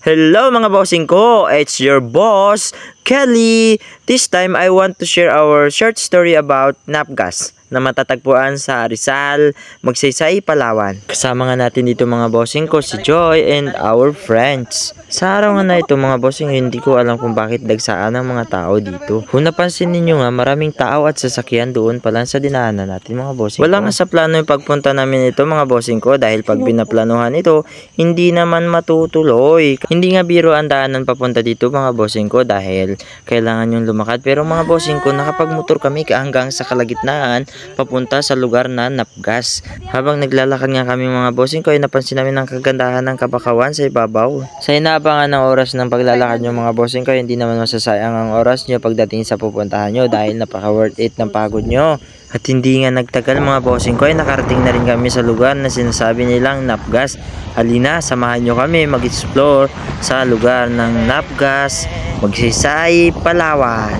Hello mga bossing ko, it's your boss, Kelly. This time I want to share our short story about napgas na matatagpuan sa Rizal, Magsaysay, Palawan. Kasama nga natin dito mga bossing ko si Joy and our friends. Sa araw nga na ito mga bossing, hindi ko alam kung bakit dagsaan ang mga tao dito. Kung napansin ninyo nga, maraming tao at sasakyan doon pa lang sa dinaanan natin mga bossing. Wala nga sa plano yung pagpunta namin ito mga bossing ko dahil pag binaplanuhan ito, hindi naman matutuloy. Hindi nga biro ang daanan papunta dito mga bossing ko dahil kailangan yung lumakad. Pero mga bossing ko, nakapagmotor kami hanggang sa kalagitnaan papunta sa lugar na napgas. Habang naglalakad nga kami mga bossing ko ay napansin namin ang kagandahan ng kabakawan sa ibabaw. Sa inaabangan ng oras ng paglalakad nyo mga bossing ko, hindi naman masasayang ang oras nyo pagdating sa pupuntahan nyo dahil napaka worth it ng pagod nyo. At hindi nga nagtagal mga bossing ko ay nakarating na rin kami sa lugar na sinasabi nilang napgas. Halina, samahan nyo kami mag-explore sa lugar ng napgas, Magsaysay, Palawan.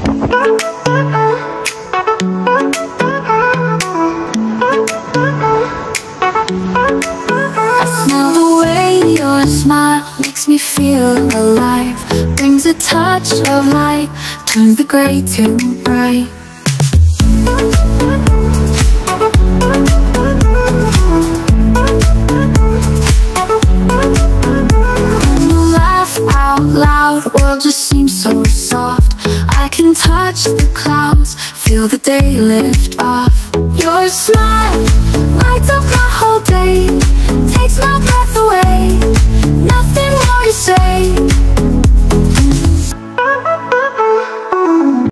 Your smile makes me feel alive, brings a touch of light, turns the gray to bright. When you laugh out loud, the world just seems so soft. I can touch the clouds, feel the day lift off. Your smile lights up my whole day, takes my breath away, nothing more to say.